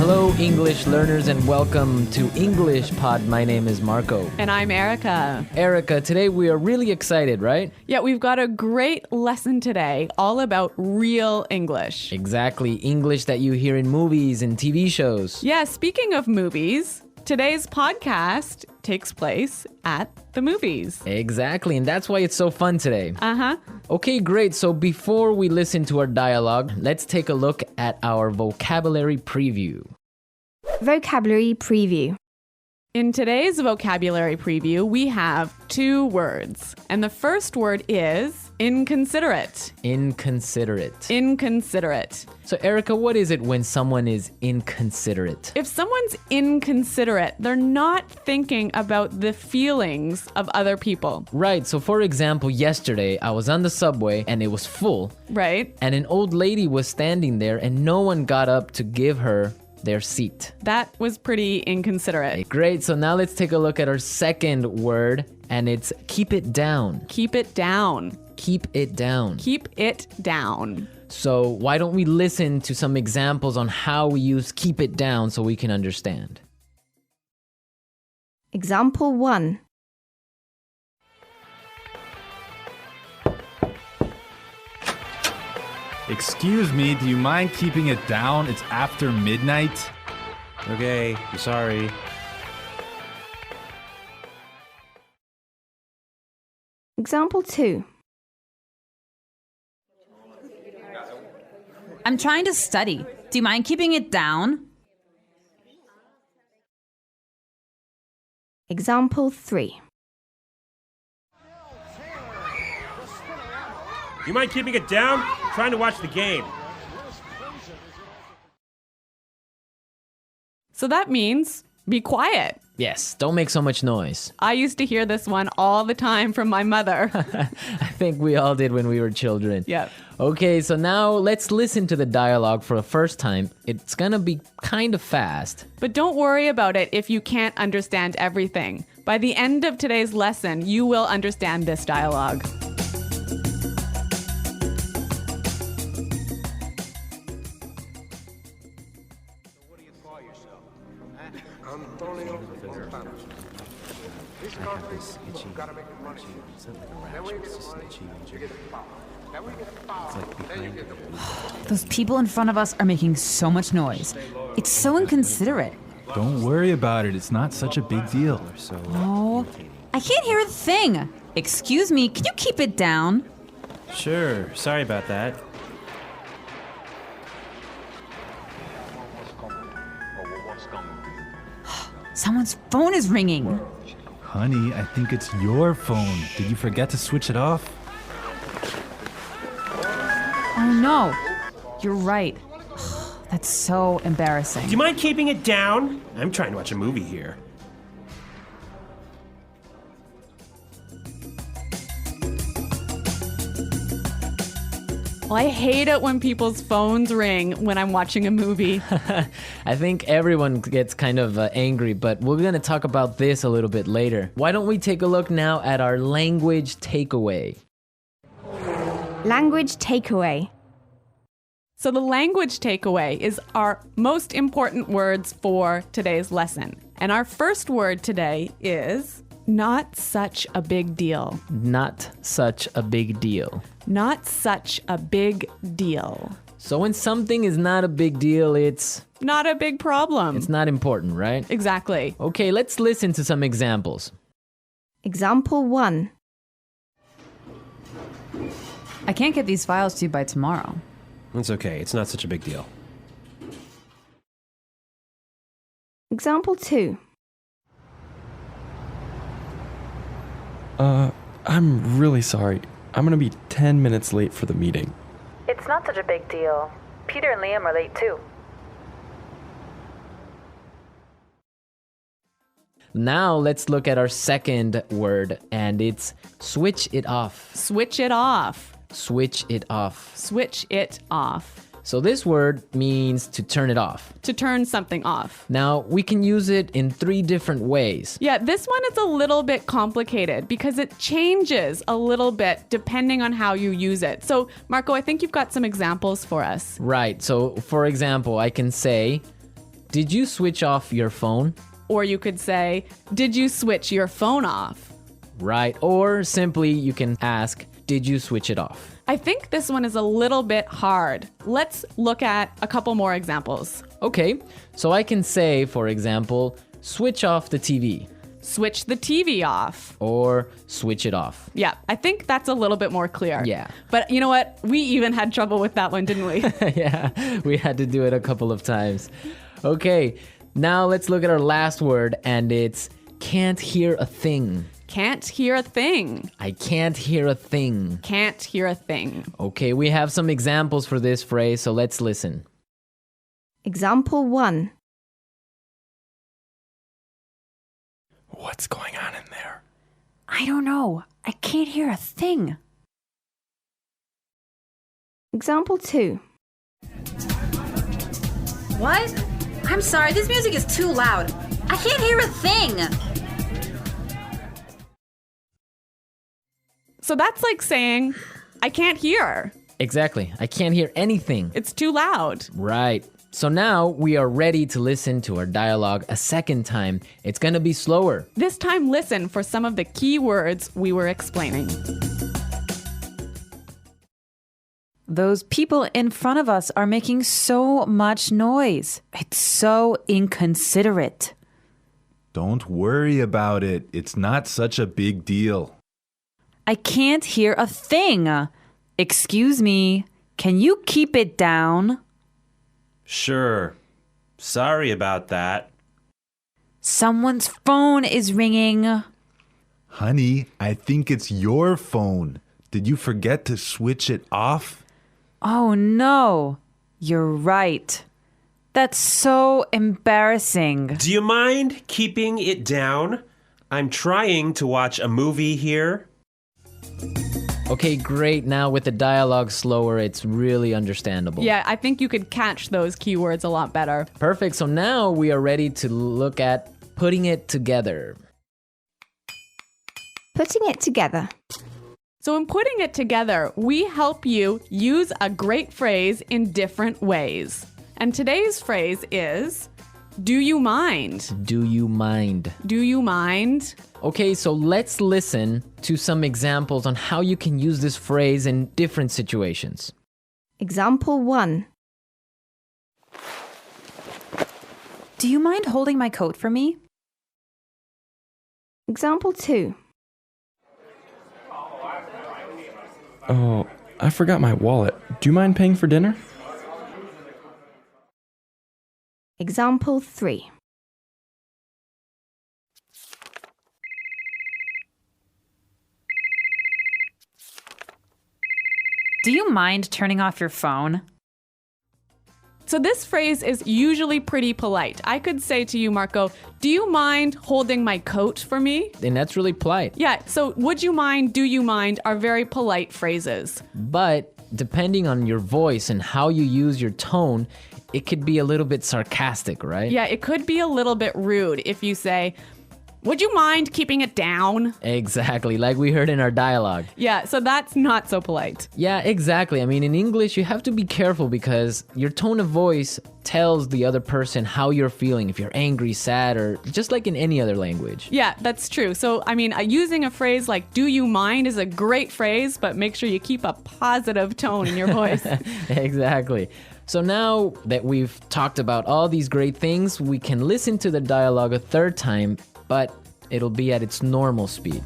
Hello, English learners, and welcome to EnglishPod. My name is Marco. And I'm Erica. Erica, today we are really excited, right? Yeah, we've got a great lesson today all about real English. Exactly, English that you hear in movies and TV shows. Yeah, speaking of movies, today's podcast takes place at the movies. Exactly, and that's why it's so fun today. Uh-huh. Okay, great. So before we listen to our dialogue, let's take a look at our vocabulary preview. Vocabulary preview. In today's vocabulary preview, we have two words. And the first word is inconsiderate. Inconsiderate. Inconsiderate. So Erica, what is it when someone is inconsiderate? If someone's inconsiderate, they're not thinking about the feelings of other people. Right, so for example, yesterday I was on the subway and it was full. Right? And an old lady was standing there and no one got up to give her their seat. That was pretty inconsiderate. Great, so now let's take a look at our second word, and it's keep it down. Keep it down. Keep it down. Keep it down. So why don't we listen to some examples on how we use keep it down so we can understand. Example 1. Excuse me, do you mind keeping it down? It's after midnight. Okay, I'm sorry. Example 2. I'm trying to study. Do you mind keeping it down? Example 3. You mind keeping it down? I'm trying to watch the game. So that means be quiet. Yes, don't make so much noise. I used to hear this one all the time from my mother. I think we all did when we were children. Yep. Okay, so now let's listen to the dialogue for the first time. It's gonna be kind of fast. But don't worry about it if you can't understand everything. By the end of today's lesson, you will understand this dialogue. Those people in front of us are making so much noise. It's so inconsiderate. Don't worry about it. It's not such a big deal. Oh, I can't hear a thing. Excuse me, can you keep it down? Sure, sorry about that. Someone's phone is ringing. Honey, I think it's your phone. Did you forget to switch it off? Oh no, you're right. That's so embarrassing. Do you mind keeping it down? I'm trying to watch a movie here. Well, I hate it when people's phones ring when I'm watching a movie. I think everyone gets kind of angry, but we're gonna talk about this a little bit later. Why don't we take a look now at our language takeaway? Language takeaway. So the language takeaway is our most important words for today's lesson. And our first word today is not such a big deal. Not such a big deal. Not such a big deal. So when something is not a big deal, it's Not a big problem. not important, right? Exactly. Okay, let's listen to some examples. Example 1. I can't get these files to you by tomorrow. It's okay, it's not such a big deal. Example 2. I'm really sorry. I'm gonna be 10 minutes late for the meeting. It's not such a big deal. Peter and Liam are late too. Now let's look at our second word, and it's switch it off. Switch it off. Switch it off. Switch it off. So this word means to turn it off. To turn something off. Now, we can use it in 3 different ways. Yeah, this one is a little bit complicated because it changes a little bit depending on how you use it. So, Marco, I think you've got some examples for us. Right. So, for example, I can say, did you switch off your phone? Or you could say, did you switch your phone off? Right. Or simply you can ask, did you switch it off? I think this one is a little bit hard. Let's look at a couple more examples. Okay, so I can say, for example, switch off the TV Switch the TV off. or switch it off. Yeah, I think that's a little bit more clear. Yeah. But you know what? We even had trouble with that one, didn't we? Yeah, we had to do it a couple of times. Okay, now let's look at our last word, and it's can't hear a thing. Can't hear a thing. I can't hear a thing. Can't hear a thing. Okay, we have some examples for this phrase, so let's listen. Example 1. What's going on in there? I don't know. I can't hear a thing. Example 2. What? I'm sorry, this music is too loud. I can't hear a thing. So that's like saying, I can't hear. Exactly, I can't hear anything. It's too loud. Right. So now we are ready to listen to our dialogue a second time. It's gonna be slower. This time, listen for some of the key words we were explaining. Those people in front of us are making so much noise. It's so inconsiderate. Don't worry about it. It's not such a big deal. I can't hear a thing. Excuse me, can you keep it down? Sure. Sorry about that. Someone's phone is ringing. Honey, I think it's your phone. Did you forget to switch it off? Oh no, you're right. That's so embarrassing. Do you mind keeping it down? I'm trying to watch a movie here. Okay, great. Now with the dialogue slower, it's really understandable. Yeah, I think you could catch those keywords a lot better. Perfect. So now we are ready to look at putting it together. Putting it together. So in putting it together, we help you use a great phrase in different ways. And today's phrase is, do you mind? Do you mind? Do you mind? Okay, so let's listen to some examples on how you can use this phrase in different situations. Example 1. Do you mind holding my coat for me? Example 2. Oh, I forgot my wallet. Do you mind paying for dinner? Example 3. Do you mind turning off your phone? So this phrase is usually pretty polite. I could say to you, Marco, do you mind holding my coat for me? And that's really polite. Yeah, so would you mind, do you mind are very polite phrases. But depending on your voice and how you use your tone, it could be a little bit sarcastic, right? Yeah, it could be a little bit rude if you say, would you mind keeping it down? Exactly, like we heard in our dialogue. Yeah, so that's not so polite. Yeah, exactly. I mean, in English, you have to be careful because your tone of voice tells the other person how you're feeling, if you're angry, sad, or just like in any other language. Yeah, that's true. So, I mean, using a phrase like, do you mind is a great phrase, but make sure you keep a positive tone in your voice. Exactly. So now that we've talked about all these great things, we can listen to the dialogue a third time, but it'll be at its normal speed.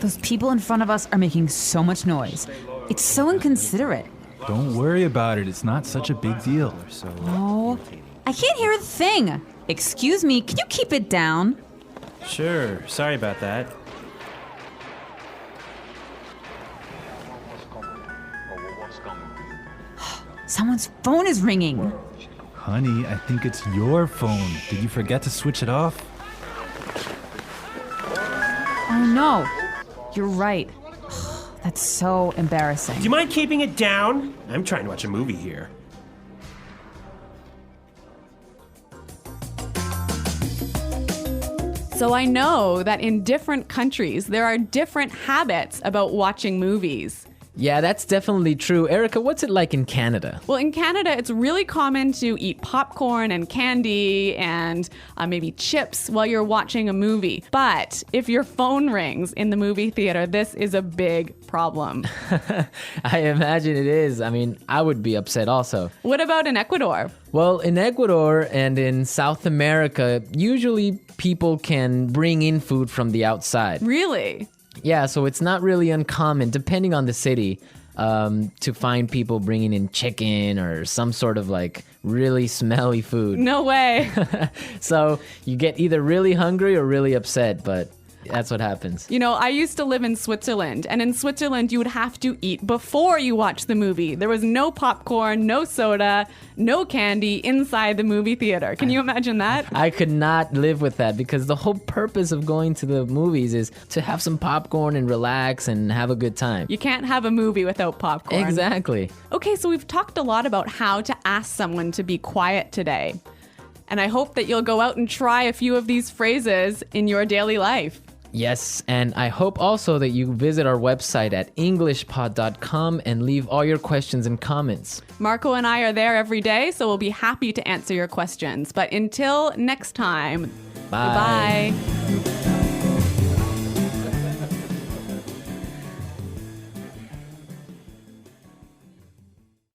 Those people in front of us are making so much noise. It's so inconsiderate. Don't worry about it. It's not such a big deal. Oh, I can't hear a thing. Excuse me, can you keep it down? Sure. Sorry about that. Someone's phone is ringing. Honey, I think it's your phone. Did you forget to switch it off? Oh no, you're right. That's so embarrassing. Do you mind keeping it down? I'm trying to watch a movie here. So I know that in different countries, there are different habits about watching movies. Yeah, that's definitely true. Erica, what's it like in Canada? Well, in Canada, it's really common to eat popcorn and candy and maybe chips while you're watching a movie. But if your phone rings in the movie theater, this is a big problem. I imagine it is. I mean, I would be upset also. What about in Ecuador? Well, in Ecuador and in South America, usually people can bring in food from the outside. Really? Yeah, so it's not really uncommon, depending on the city, to find people bringing in chicken or some sort of like really smelly food. No way. So you get either really hungry or really upset, but that's what happens. You know, I used to live in Switzerland, and in Switzerland, you would have to eat before you watch the movie. There was no popcorn, no soda, no candy inside the movie theater. Can you imagine that? I could not live with that because the whole purpose of going to the movies is to have some popcorn and relax and have a good time. You can't have a movie without popcorn. Exactly. Okay, so we've talked a lot about how to ask someone to be quiet today. And I hope that you'll go out and try a few of these phrases in your daily life. Yes, and I hope also that you visit our website at EnglishPod.com and leave all your questions and comments. Marco and I are there every day, so we'll be happy to answer your questions. But until next time, Bye. goodbye.